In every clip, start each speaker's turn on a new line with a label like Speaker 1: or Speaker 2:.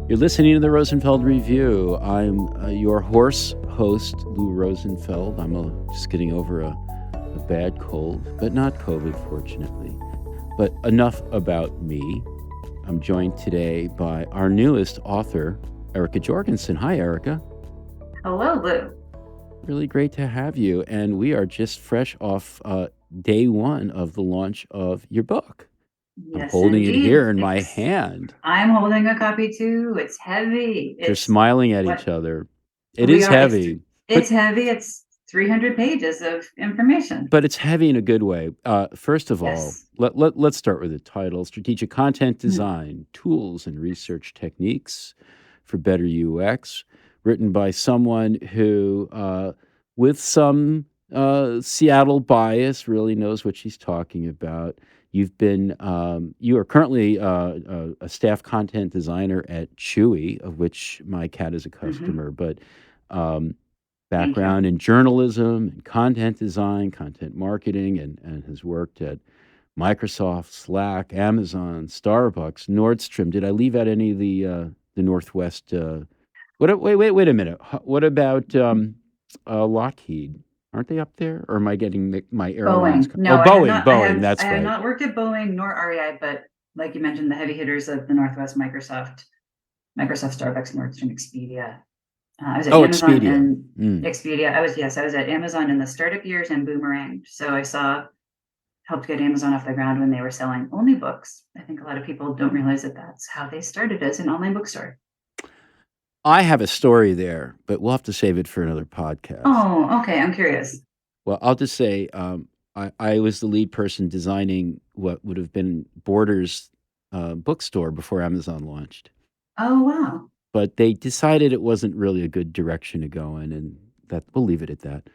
Speaker 1: You're listening to the Rosenfeld Review. I'm your host, Lou Rosenfeld. I'm just getting over a bad cold, but not COVID, fortunately. But enough about me. I'm joined today by our newest author, Erica Jorgensen. Hi, Erica.
Speaker 2: Hello, Lou.
Speaker 1: Really great to have you. And we are just fresh off day one of the launch of your book.
Speaker 2: Yes,
Speaker 1: I'm holding
Speaker 2: indeed.
Speaker 1: it here in my hand.
Speaker 2: I'm holding a copy too. It's heavy.
Speaker 1: They're smiling at each other. It is heavy.
Speaker 2: It's heavy. It's 300 pages of information.
Speaker 1: But it's heavy in a good way. First of all, let's start with the title: Strategic Content Design, Tools and Research Techniques for Better UX, written by someone who, with some Seattle bias, really knows what she's talking about. You are currently a staff content designer at Chewy, of which my cat is a customer, but background in journalism and content design, content marketing, and has worked at Microsoft, Slack, Amazon, Starbucks, Nordstrom. Did I leave out any of the Northwest? Wait a minute. What about Lockheed? Aren't they up there? Or am I getting my airlines?
Speaker 2: Boeing. No,
Speaker 1: Boeing. That's right.
Speaker 2: I have not worked at Boeing nor REI, but like you mentioned, the heavy hitters of the Northwest: Microsoft, Starbucks, Nordstrom, Expedia. I was at Amazon
Speaker 1: Expedia.
Speaker 2: and Expedia. I was at Amazon in the startup years and boomeranged. So helped get Amazon off the ground when they were selling only books. I think a lot of people don't realize that that's how they started as an online bookstore.
Speaker 1: I have a story there, but we'll have to save it for another podcast.
Speaker 2: Oh, okay. I'm curious.
Speaker 1: Well, I'll just say I was the lead person designing what would have been Borders bookstore before Amazon launched.
Speaker 2: Oh, wow.
Speaker 1: But they decided it wasn't really a good direction to go in, and that we'll leave it at that.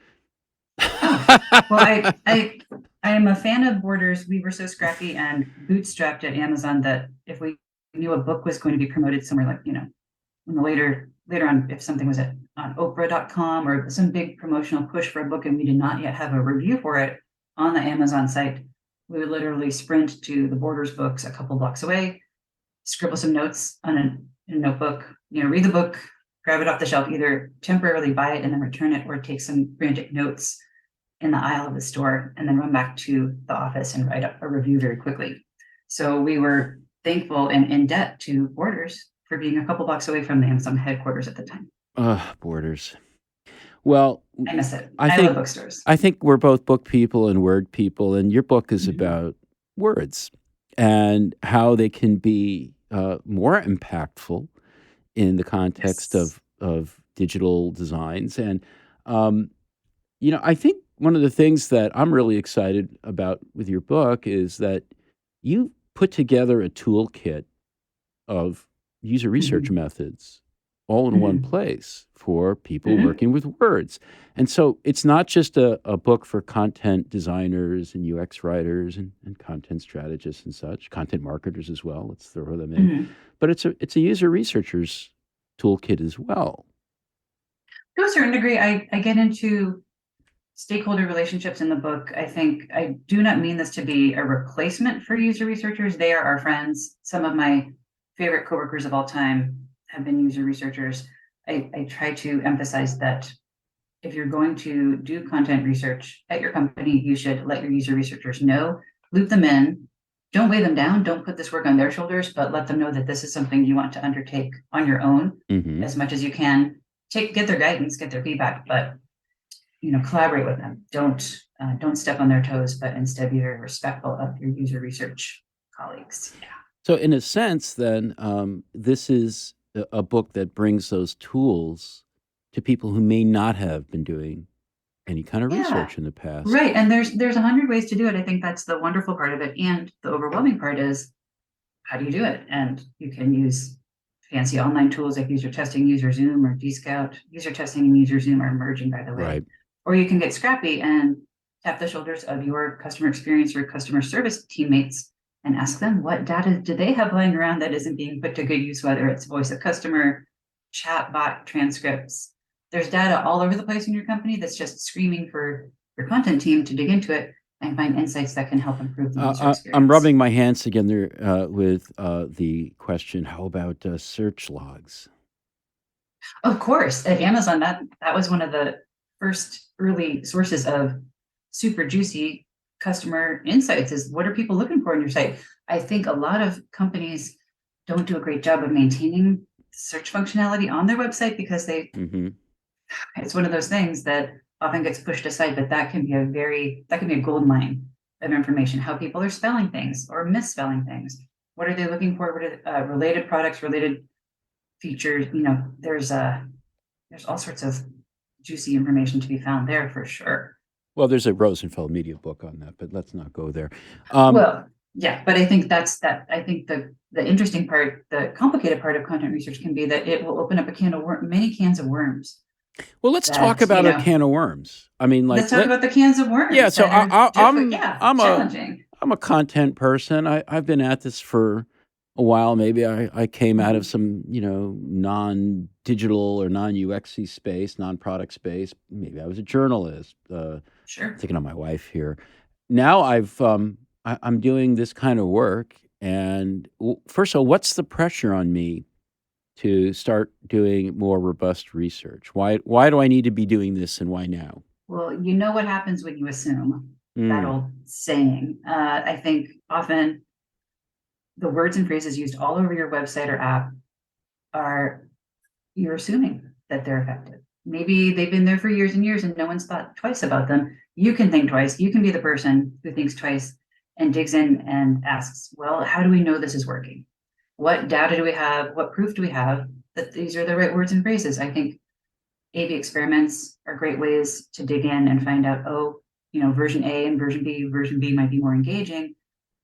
Speaker 2: Well, I am a fan of Borders. We were so scrappy and bootstrapped at Amazon that if we knew a book was going to be promoted somewhere, like, when later on, if something was on Oprah.com or some big promotional push for a book and we did not yet have a review for it on the Amazon site, we would literally sprint to the Borders books a couple blocks away, scribble some notes on a notebook, read the book, grab it off the shelf, either temporarily buy it and then return it, or take some frantic notes in the aisle of the store and then run back to the office and write up a review very quickly. So we were thankful and in debt to Borders for being a couple blocks away from the Amazon headquarters at the time.
Speaker 1: Borders. Well,
Speaker 2: I miss it. I love bookstores.
Speaker 1: I think we're both book people and word people, and your book is about words and how they can be more impactful in the context of digital designs. And, I think one of the things that I'm really excited about with your book is that you put together a toolkit of user research methods all in one place for people working with words. And so it's not just a book for content designers and UX writers and content strategists and such, content marketers as well. Let's throw them in. But it's a user researcher's toolkit as well.
Speaker 2: To a certain degree, I get into stakeholder relationships in the book. I think I do not mean this to be a replacement for user researchers. They are our friends. Some of my favorite coworkers of all time have been user researchers. I try to emphasize that if you're going to do content research at your company, you should let your user researchers know, loop them in, don't weigh them down, don't put this work on their shoulders, but let them know that this is something you want to undertake on your own as much as you can. Get their guidance, get their feedback, but collaborate with them. Don't step on their toes, but instead be very respectful of your user research colleagues. Yeah.
Speaker 1: So in a sense, then, this is a book that brings those tools to people who may not have been doing any kind of research in the past.
Speaker 2: Right. And there's 100 ways to do it. I think that's the wonderful part of it. And the overwhelming part is, how do you do it? And you can use fancy online tools like user testing, user Zoom, or Dscout. User testing and user Zoom are merging, by the way.
Speaker 1: Right.
Speaker 2: Or you can get scrappy and tap the shoulders of your customer experience or customer service teammates and ask them, what data do they have lying around that isn't being put to good use, whether it's voice of customer, chatbot transcripts. There's data all over the place in your company that's just screaming for your content team to dig into it. and find insights that can help improve the user
Speaker 1: I'm
Speaker 2: experience.
Speaker 1: rubbing my hands together with the question, how about search logs?
Speaker 2: Of course, at Amazon, that was one of the first early sources of super juicy customer insights is what are people looking for on your site? I think a lot of companies don't do a great job of maintaining search functionality on their website because
Speaker 1: Hmm.
Speaker 2: it's one of those things that often gets pushed aside, but that can be a gold mine of information, how people are spelling things or misspelling things. What are they looking for? What are related products, related features? There's all sorts of juicy information to be found there for sure.
Speaker 1: Well, there's a Rosenfeld media book on that, but let's not go there. Um,
Speaker 2: Well, yeah, but I think I think the interesting part, the complicated part of content research can be that it will open up many cans of worms
Speaker 1: well, let's talk
Speaker 2: that,
Speaker 1: about a can of worms. I mean,
Speaker 2: let's talk about the cans of
Speaker 1: yeah.
Speaker 2: worms
Speaker 1: So
Speaker 2: that are yeah, challenging.
Speaker 1: I'm a content person. I've been at this for a while. Maybe I came out of
Speaker 2: Mhm.
Speaker 1: some, non-digital or non-UXy space, non-product space. Maybe I was a journalist.
Speaker 2: Sure.
Speaker 1: Thinking of my wife here. Now I'm doing this kind of work, and first of all, what's the pressure on me to start doing more robust research? Why do I need to be doing this, and why now?
Speaker 2: Well, you know what happens when you assume, that
Speaker 1: Mm.
Speaker 2: old saying. I think often the words and phrases used all over your website or app are you're assuming that they're effective. Maybe they've been there for years and years and no one's thought twice about them. You can think twice. You can be the person who thinks twice and digs in and asks, well, how do we know this is working? What data do we have? What proof do we have that these are the right words and phrases? I think A/B experiments are great ways to dig in and find out, oh, version A and version B might be more engaging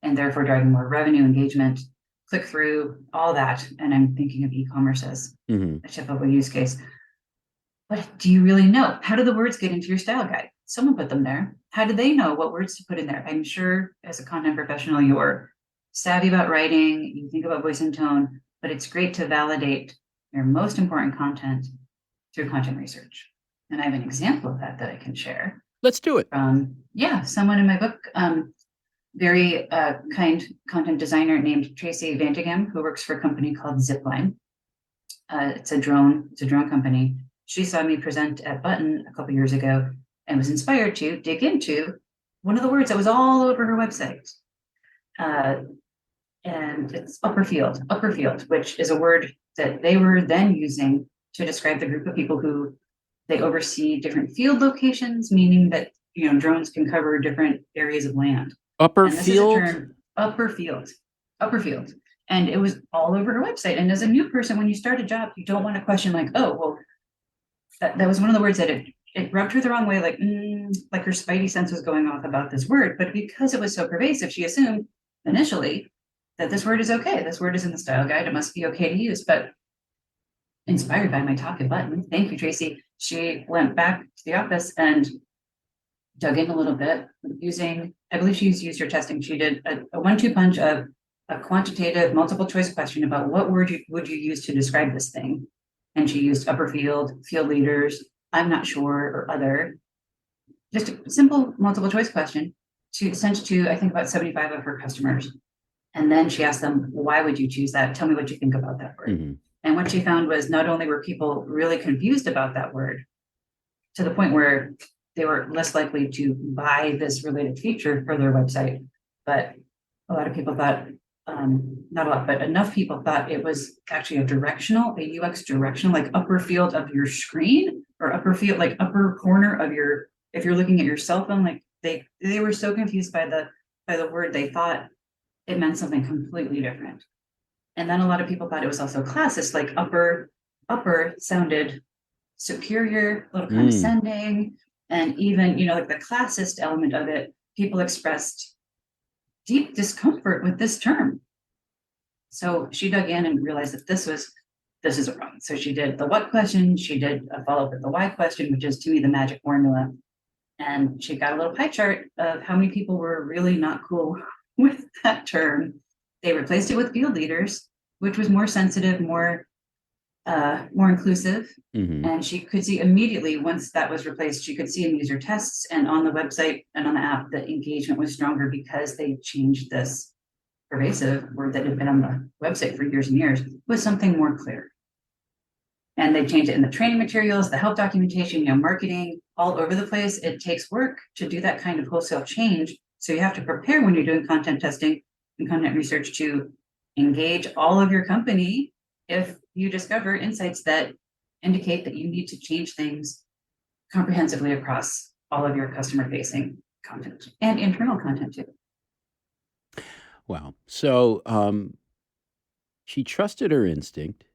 Speaker 2: and therefore driving more revenue, engagement, click through, all that. And I'm thinking of e-commerce as
Speaker 1: Hmm.
Speaker 2: a typical use case. But do you really know? How do the words get into your style guide? Someone put them there. How do they know what words to put in there? I'm sure as a content professional, you're savvy about writing, you think about voice and tone, but it's great to validate your most important content through content research. And I have an example of that I can share
Speaker 1: Let's do it.
Speaker 2: from, yeah, someone in my book, very kind content designer named Tracy Vantigam, who works for a company called Zipline. It's a drone company. She saw me present at Button a couple years ago and was inspired to dig into one of the words that was all over her website. Uh, and it's upper field, which is a word that they were then using to describe the group of people who they oversee different field locations, meaning that drones can cover different areas of land.
Speaker 1: Upper
Speaker 2: And this is a
Speaker 1: field.
Speaker 2: term, upper field. And it was all over her website. And as a new person, when you start a job, you don't want to question like, oh, well, that was one of the words that it rubbed her the wrong way, like her spidey sense was going off about this word. But because it was so pervasive, she assumed initially that this word is okay. This word is in the style guide. It must be okay to use. But inspired by my talk at Button, thank you, Tracy, she went back to the office and dug in a little bit using, I believe she's used her testing. She did a 1-2 punch of a quantitative multiple choice question about what word would you use to describe this thing. And she used upper field, field leaders, I'm not sure, or other. Just a simple multiple choice question to send to, I think, about 75 of her customers. And then she asked them, why would you choose that? Tell me what you think about that word.
Speaker 1: Hmm.
Speaker 2: And what she found was not only were people really confused about that word to the point where they were less likely to buy this related feature for their website, but a lot of people thought, not a lot, but enough people thought it was actually a UX directional, like upper field of your screen or upper field, like upper corner of if you're looking at your cell phone, like they were so confused by the word, they thought it meant something completely different. And then a lot of people thought it was also classist, like upper sounded superior, a little
Speaker 1: Mm.
Speaker 2: condescending, and even, like the classist element of it, people expressed deep discomfort with this term. So she dug in and realized that this is wrong. So she did the what question, she did a follow-up with the why question, which is to me the magic formula. And she got a little pie chart of how many people were really not cool with that term. They replaced it with field leaders, which was more sensitive, more more inclusive.
Speaker 1: Hmm.
Speaker 2: And she could see immediately, once that was replaced, she could see in user tests and on the website and on the app that engagement was stronger because they changed this pervasive word that had been on the website for years and years with something more clear. And they changed it in the training materials, the help documentation, marketing, all over the place. It takes work to do that kind of wholesale change. So you have to prepare when you're doing content testing and content research to engage all of your company if you discover insights that indicate that you need to change things comprehensively across all of your customer-facing content and internal content too.
Speaker 1: Wow. So she trusted her instinct.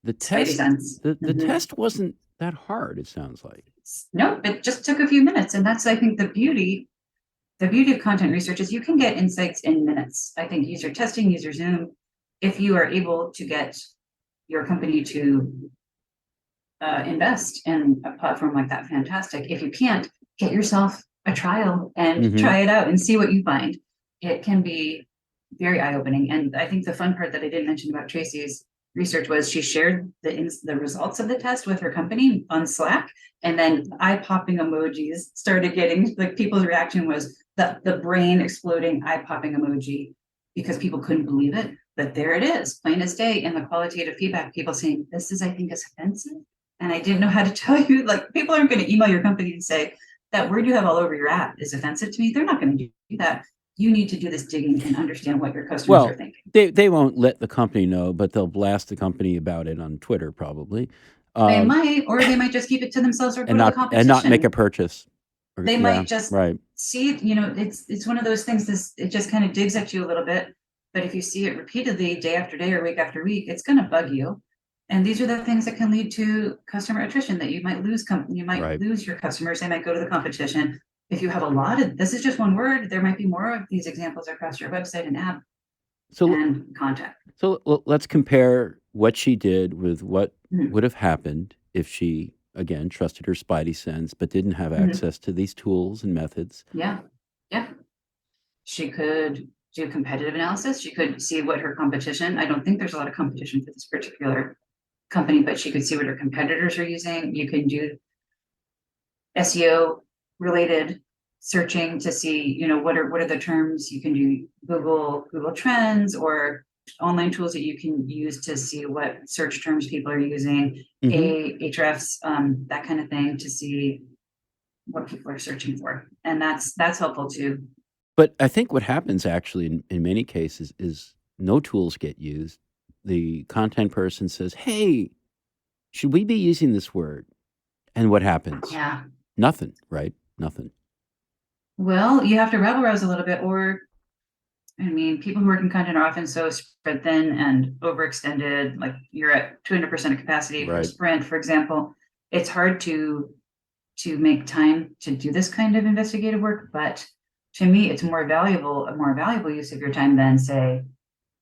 Speaker 1: The
Speaker 2: Spidey sense.
Speaker 1: the test wasn't that hard, it sounds like.
Speaker 2: Nope, it just took a few minutes. And that's, I think, the beauty of content research is you can get insights in minutes. I think user testing, user Zoom, if you are able to get your company to invest in a platform like that, fantastic. If you can't, get yourself a trial and try it out and see what you find. It can be very eye-opening. And I think the fun part that I didn't mention about Tracy's research was she shared the results of the test with her company on Slack, and then eye-popping emojis started getting, like, people's reaction was the brain exploding eye-popping emoji because people couldn't believe it. But there it is, plain as day, in the qualitative feedback, people saying, this is, I think, is offensive. And I didn't know how to tell you, like, people aren't going to email your company and say, that word you have all over your app is offensive to me. They're not going to do that. You need to do this digging and understand what your customers are thinking.
Speaker 1: They won't let the company know, but they'll blast the company about it on Twitter, probably.
Speaker 2: They might, or they might just keep it to themselves or go to the competition.
Speaker 1: And not make a purchase.
Speaker 2: They might just see, it's one of those things, it just kind of digs at you a little bit. But if you see it repeatedly, day after day or week after week, it's going to bug you. And these are the things that can lead to customer attrition, that you might lose lose your customers. They might go to the competition. If you have a lot of, this is just one word, there might be more of these examples across your website and app and content.
Speaker 1: So let's compare what she did with what would have happened if she, again, trusted her spidey sense, but didn't have access to these tools and methods.
Speaker 2: Yeah. She could do competitive analysis. She could see what her competition, I don't think there's a lot of competition for this particular company, but she could see what her competitors are using. You can do SEO related searching to see, what are the terms. You can do Google Trends or online tools that you can use to see what search terms people are using, Ahrefs, that kind of thing, to see what people are searching for. And that's helpful too.
Speaker 1: But I think what happens actually in many cases is no tools get used. The content person says, hey, should we be using this word? And what happens?
Speaker 2: Yeah.
Speaker 1: Nothing, right? Nothing.
Speaker 2: Well, you have to rebel rouse a little bit, people who work in content are often so spread thin and overextended, like you're at 200% of capacity for sprint, for example. It's hard to make time to do this kind of investigative work, but to me, it's a more valuable use of your time than, say,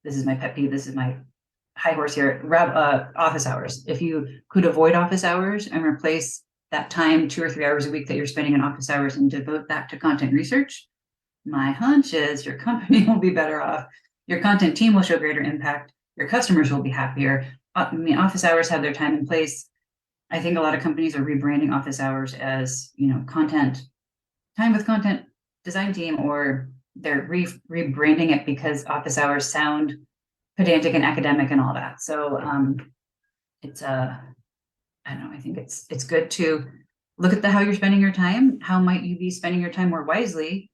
Speaker 2: this is my pet peeve, this is my high horse here, office hours. If you could avoid office hours and replace that time 2 or 3 hours a week that you're spending in office hours and devote that to content research, my hunch is your company will be better off. Your content team will show greater impact. Your customers will be happier. Office hours have their time and place. I think a lot of companies are rebranding office hours as, time with content design team, or they're rebranding it because office hours sound pedantic and academic and all that. So it's I don't know, I think it's good to look at how you're spending your time. How might you be spending your time more wisely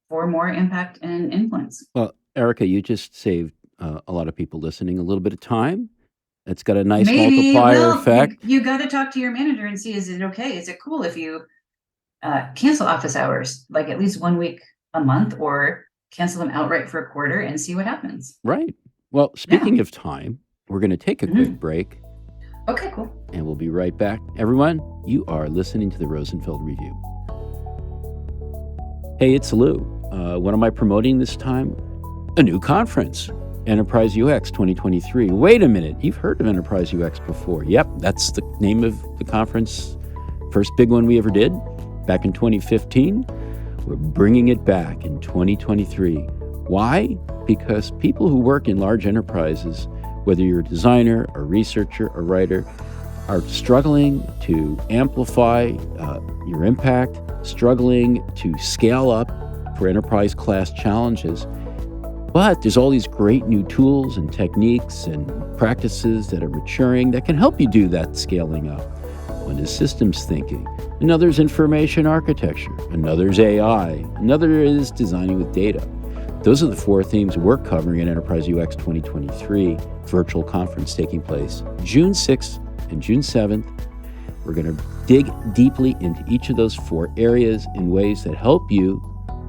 Speaker 2: for more impact and influence?
Speaker 1: Well, Erica, you just saved a lot of people listening a little bit of time. It's got a nice
Speaker 2: Maybe,
Speaker 1: multiplier effect.
Speaker 2: You got to talk to your manager and see, is it okay? Is it cool if you cancel office hours, like at least 1 week a month, or cancel them outright for a quarter and see what happens?
Speaker 1: Right. Well, speaking of time, we're going to take a quick break.
Speaker 2: Okay, cool.
Speaker 1: And we'll be right back. Everyone, you are listening to the Rosenfeld Review. Hey, it's Lou. What am I promoting this time? A new conference, Enterprise UX 2023. Wait a minute, you've heard of Enterprise UX before. Yep, that's the name of the conference. First big one we ever did back in 2015. We're bringing it back in 2023. Why? Because people who work in large enterprises Whether you're a designer, a researcher, a writer, are struggling to amplify your impact, struggling to scale up for enterprise class challenges. But there's all these great new tools and techniques and practices that are maturing that can help you do that scaling up. One is systems thinking, another is information architecture, another is AI, another is designing with data. Those are the 4 themes we're covering at Enterprise UX 2023 virtual conference taking place June 6th and June 7th. We're going to dig deeply into each of those 4 areas in ways that help you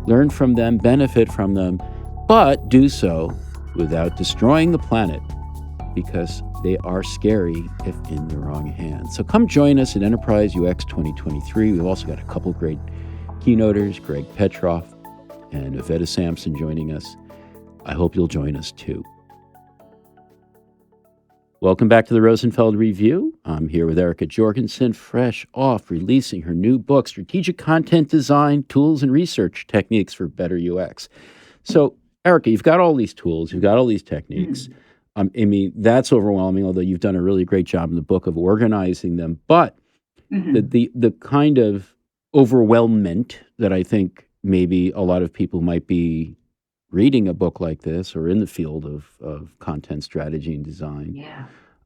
Speaker 1: learn from them, benefit from them, but do so without destroying the planet, because they are scary if in the wrong hands. So come join us at Enterprise UX 2023. We've also got a couple great keynoters, Greg Petroff and Aveda Sampson joining us. I hope you'll join us too. Welcome back to the Rosenfeld Review. I'm here with Erica Jorgensen, fresh off releasing her new book, Strategic Content Design, Tools and Research Techniques for Better UX. So, Erica, you've got all these tools, you've got all these techniques. I mean, that's overwhelming, although you've done a really great job in the book of organizing them. But the kind of overwhelmment that I think maybe a lot of people might be reading a book like this or in the field of content strategy and design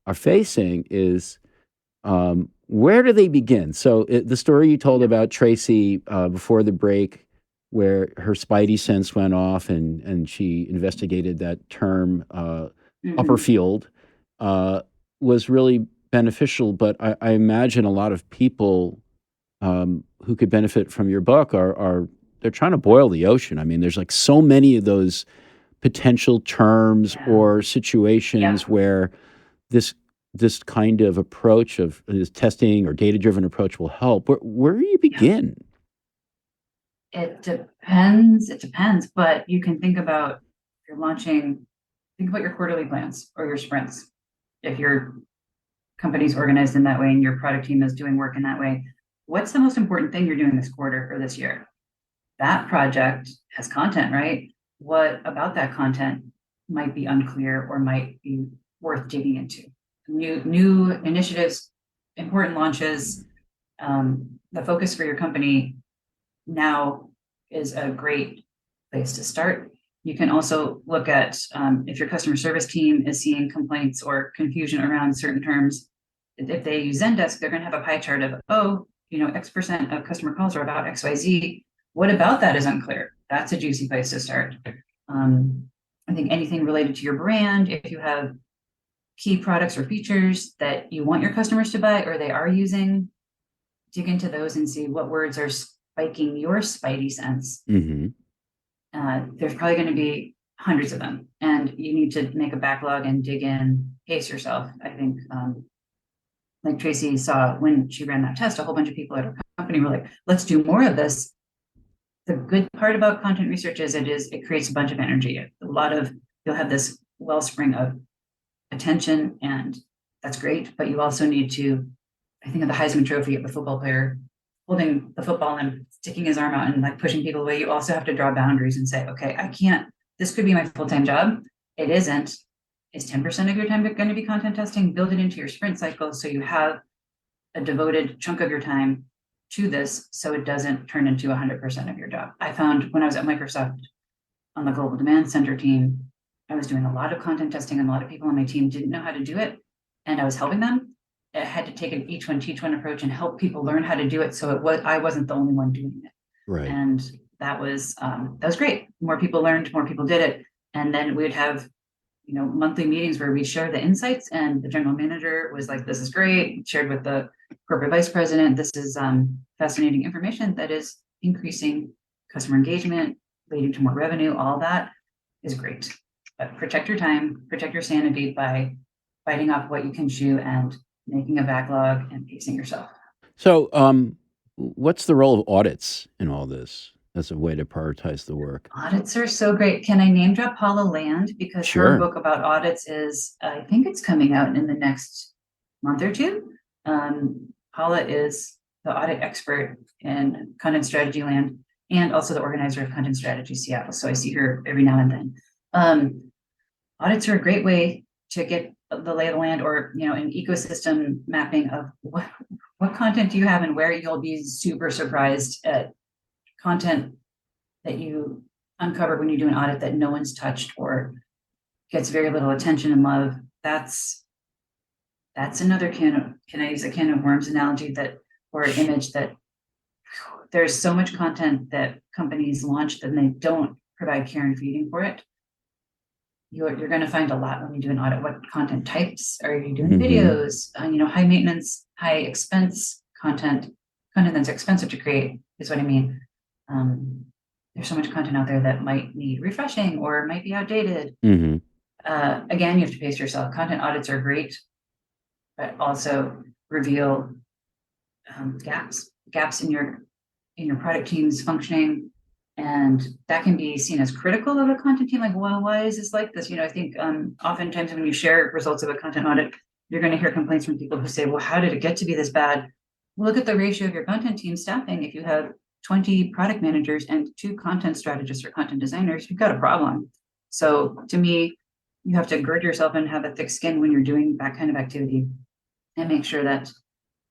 Speaker 1: are facing is where do they begin? So the story you told about Tracy before the break, where her spidey sense went off and she investigated that term upper field, was really beneficial. But I imagine a lot of people who could benefit from your book are they're trying to boil the ocean. I mean, there's like so many of those potential terms or situations where this kind of approach of this testing or data-driven approach will help. Where do you begin?
Speaker 2: It depends, but you can think about if you're launching, think about your quarterly plans or your sprints. If your company's organized in that way and your product team is doing work in that way, what's the most important thing you're doing this quarter or this year? That project has content, right? What about that content might be unclear or might be worth digging into? New initiatives, important launches, the focus for your company now is a great place to start. You can also look at if your customer service team is seeing complaints or confusion around certain terms. If they use Zendesk, they're going to have a pie chart of, X% of customer calls are about XYZ. What about that is unclear? That's a juicy place to start. I think anything related to your brand, if you have key products or features that you want your customers to buy or they are using, dig into those and see what words are spiking your spidey sense. There's probably going to be hundreds of them, and you need to make a backlog and dig in, pace yourself. I think, like Tracy saw when she ran that test, a whole bunch of people at her company were like, let's do more of this. The good part about content research is it creates a bunch of energy. You'll have this wellspring of attention, and that's great, but you also need to, I think of the Heisman Trophy of the football player holding the football and sticking his arm out and like pushing people away. You also have to draw boundaries and say, okay, I can't, this could be my full-time job. It isn't. Is 10% of your time going to be content testing? Build it into your sprint cycle so you have a devoted chunk of your time to this so it doesn't turn into 100% of your job. I found when I was at Microsoft on the global demand center team, I was doing a lot of content testing and a lot of people on my team didn't know how to do it. And I was helping them. I had to take an each one, teach one approach and help people learn how to do it. So I wasn't the only one doing it.
Speaker 1: Right.
Speaker 2: And that was great. More people learned, more people did it. And then we'd have, monthly meetings where we share the insights, and the general manager was like, this is great. Shared with the corporate vice president, this is fascinating information that is increasing customer engagement, leading to more revenue. All that is great. But protect your time, protect your sanity by biting off what you can chew and making a backlog and pacing yourself.
Speaker 1: So what's the role of audits in all this as a way to prioritize the work?
Speaker 2: Audits are so great. Can I name drop Paula Land? Because her book about audits is, I think it's coming out in the next month or two. Paula is the audit expert in content strategy land and also the organizer of Content Strategy Seattle. So I see her every now and then. Audits are a great way to get the lay of the land, or an ecosystem mapping of what content do you have and where. You'll be super surprised at content that you uncover when you do an audit that no one's touched or gets very little attention and love. That's another can I use a can of worms analogy, that, or an image, that there's so much content that companies launch and they don't provide care and feeding for it. You're going to find a lot when you do an audit. What content types are you doing? Videos, high maintenance, high expense content that's expensive to create is what I mean. There's so much content out there that might need refreshing or might be outdated. Again, you have to pace yourself. Content audits are great, but also reveal gaps in your product team's functioning. And that can be seen as critical of a content team. Like, well, why is this like this? I think oftentimes when you share results of a content audit, you're going to hear complaints from people who say, well, how did it get to be this bad? Well, look at the ratio of your content team staffing. If you have 20 product managers and 2 content strategists or content designers, you've got a problem. So to me, you have to gird yourself and have a thick skin when you're doing that kind of activity, and make sure that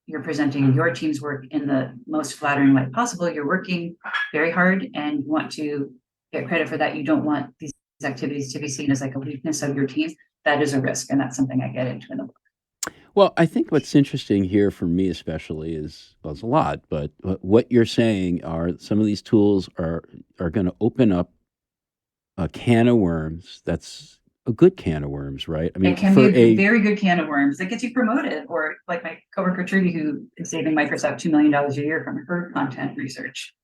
Speaker 2: you're presenting your team's work in the most flattering light possible. You're working very hard and you want to get credit for that. You don't want these activities to be seen as like a weakness of your team. That is a risk, and that's something I get into in the book.
Speaker 1: Well, I think what's interesting here for me especially is, well, it's a lot, but what you're saying are some of these tools are going to open up a can of worms. That's a good can of worms, right? I mean,
Speaker 2: it can be a very good can of worms that gets you promoted, or like my coworker Trudy, who is saving Microsoft $2 million a year from her content research.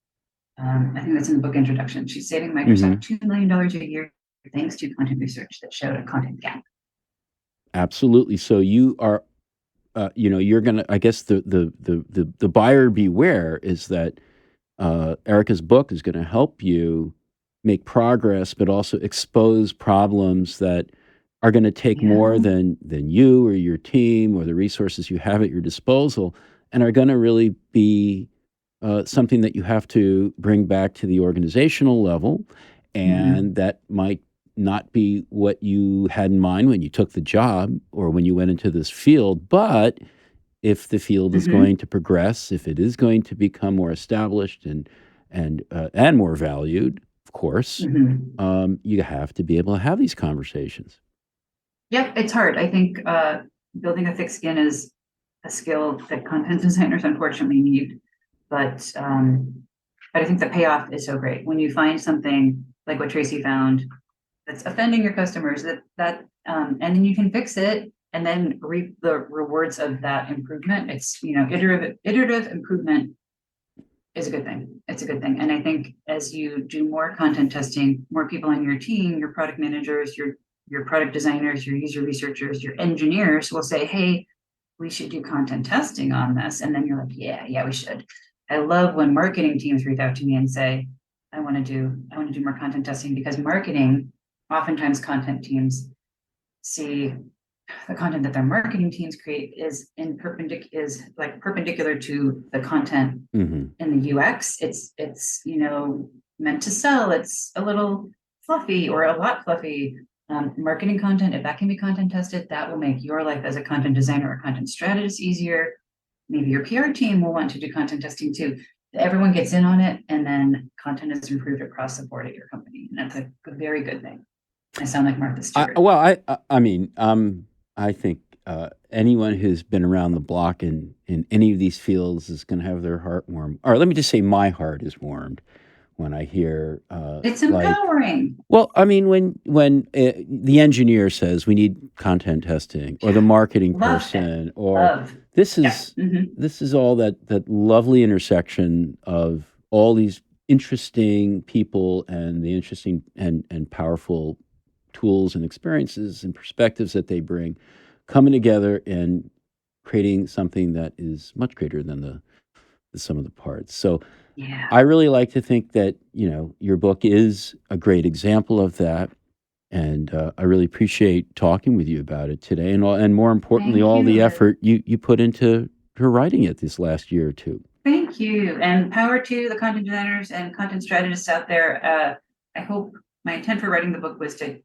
Speaker 2: I think that's in the book introduction. She's saving Microsoft $2 million a year thanks to content research that showed a content gap.
Speaker 1: Absolutely. So you are, you're gonna. I guess the buyer beware is that Erica's book is going to help you make progress, but also expose problems that are going to take more than you or your team or the resources you have at your disposal, and are going to really be something that you have to bring back to the organizational level, and that might not be what you had in mind when you took the job or when you went into this field. But if the field is going to progress, if it is going to become more established and more valued, of course, you have to be able to have these conversations.
Speaker 2: Yep, it's hard. I think building a thick skin is a skill that content designers unfortunately need, but I think the payoff is so great when you find something like what Tracy found that's offending your customers, and then you can fix it and then reap the rewards of that improvement. It's iterative improvement is a good thing. It's a good thing. And I think as you do more content testing, more people on your team, your product managers, your product designers, your user researchers, your engineers will say, hey, we should do content testing on this. And then you're like, yeah, we should. I love when marketing teams reach out to me and say, I want to do more content testing, because marketing, oftentimes content teams see the content that their marketing teams create is perpendicular to the content in the UX. It's meant to sell. It's a little fluffy or a lot fluffy. Marketing content, if that can be content tested, that will make your life as a content designer or content strategist easier. Maybe your PR team will want to do content testing too. Everyone gets in on it, and then content is improved across the board at your company. And that's a very good thing. I sound like Martha Stewart.
Speaker 1: I think anyone who's been around the block in any of these fields is going to have their heart warmed. Or let me just say, my heart is warmed when I hear
Speaker 2: it's empowering.
Speaker 1: When the engineer says we need content testing, or the marketing person, or this is all that lovely intersection of all these interesting people and the interesting and powerful tools and experiences and perspectives that they bring, coming together and creating something that is much greater than the sum of the parts. So I really like to think that, your book is a great example of that. And I really appreciate talking with you about it today. And more importantly, all the effort you put into writing it this last year or two.
Speaker 2: Thank you. And power to the content designers and content strategists out there. I hope my intent for writing the book was to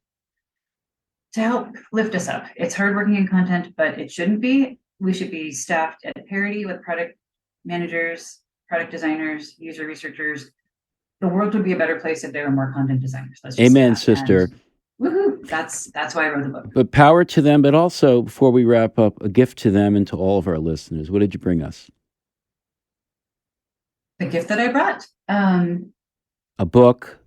Speaker 2: to help lift us up. It's hard working in content, but it shouldn't be. We should be staffed at parity with product managers, product designers, user researchers. The world would be a better place if there were more content designers. Let's just
Speaker 1: Amen, sister.
Speaker 2: And woohoo! That's why I wrote the book.
Speaker 1: But power to them, but also, before we wrap up, a gift to them and to all of our listeners. What did you bring us?
Speaker 2: The gift that I brought?
Speaker 1: A book,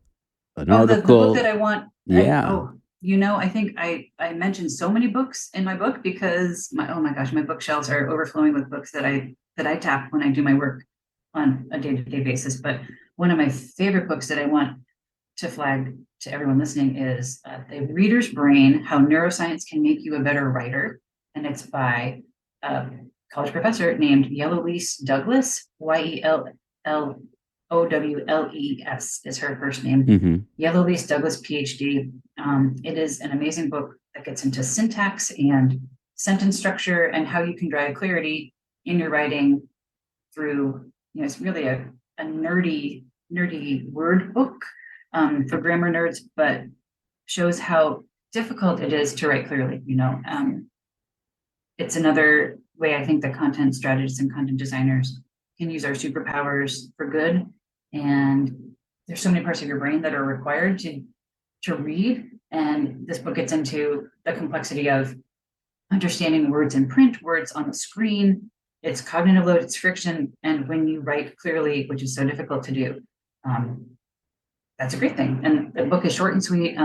Speaker 1: an article.
Speaker 2: The book that I want.
Speaker 1: Yeah.
Speaker 2: I think I mentioned so many books in my book because my bookshelves are overflowing with books that I tap when I do my work on a day-to-day basis. But one of my favorite books that I want to flag to everyone listening is The Reader's Brain: How Neuroscience Can Make You a Better Writer. And it's by a college professor named Yellowlees Douglas. Yellowles is her first name.
Speaker 1: Mm-hmm.
Speaker 2: Yellowlees Douglas, Ph.D. It is an amazing book that gets into syntax and sentence structure and how you can drive clarity in your writing through, it's really a nerdy word book for grammar nerds, but shows how difficult it is to write clearly. It's another way I think that content strategists and content designers can use our superpowers for good. And there's so many parts of your brain that are required to read. And this book gets into the complexity of understanding words in print, words on the screen, its cognitive load, its friction, and when you write clearly, which is so difficult to do. That's a great thing. And the book is short and sweet,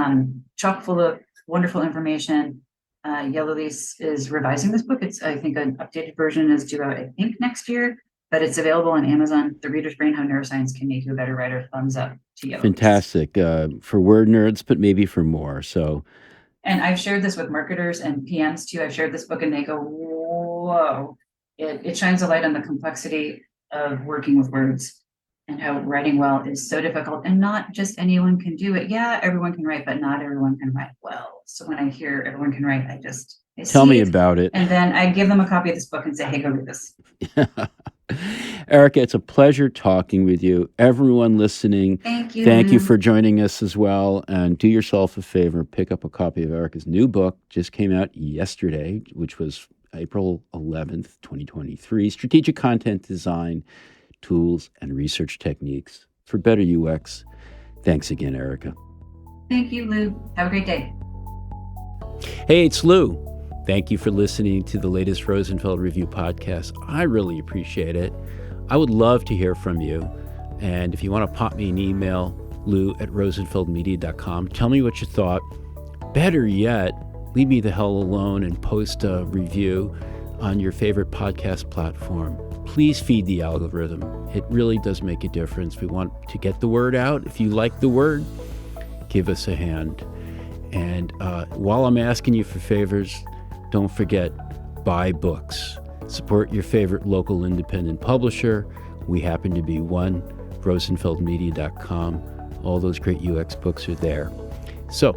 Speaker 2: chock full of wonderful information. Yellowlees is revising this book. I think an updated version is due out, next year. But it's available on Amazon. The Reader's Brain: How Neuroscience Can Make You a Better Writer. Thumbs up to you.
Speaker 1: Fantastic. For word nerds, but maybe for more.
Speaker 2: And I've shared this with marketers and PMs too. I've shared this book and they go, whoa. It shines a light on the complexity of working with words and how writing well is so difficult and not just anyone can do it. Yeah, everyone can write, but not everyone can write well. So when I hear everyone can write, I
Speaker 1: tell me about it.
Speaker 2: And then I give them a copy of this book and say, hey, go read this.
Speaker 1: Erica, it's a pleasure talking with you. Everyone listening,
Speaker 2: thank you.
Speaker 1: Thank you for joining us as well. And do yourself a favor, pick up a copy of Erica's new book, just came out yesterday, which was April 11th, 2023, Strategic Content Design, Tools and Research Techniques for Better UX. Thanks again, Erica.
Speaker 2: Thank you, Lou. Have a great day.
Speaker 1: Hey, it's Lou. Thank you for listening to the latest Rosenfeld Review podcast. I really appreciate it. I would love to hear from you. And if you want to pop me an email, lou@rosenfeldmedia.com, tell me what you thought. Better yet, leave me the hell alone and post a review on your favorite podcast platform. Please feed the algorithm. It really does make a difference. We want to get the word out. If you like the word, give us a hand. And while I'm asking you for favors, don't forget, buy books. Support your favorite local independent publisher. We happen to be one, rosenfeldmedia.com. All those great UX books are there. So,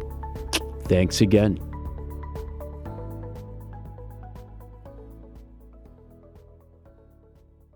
Speaker 1: thanks again.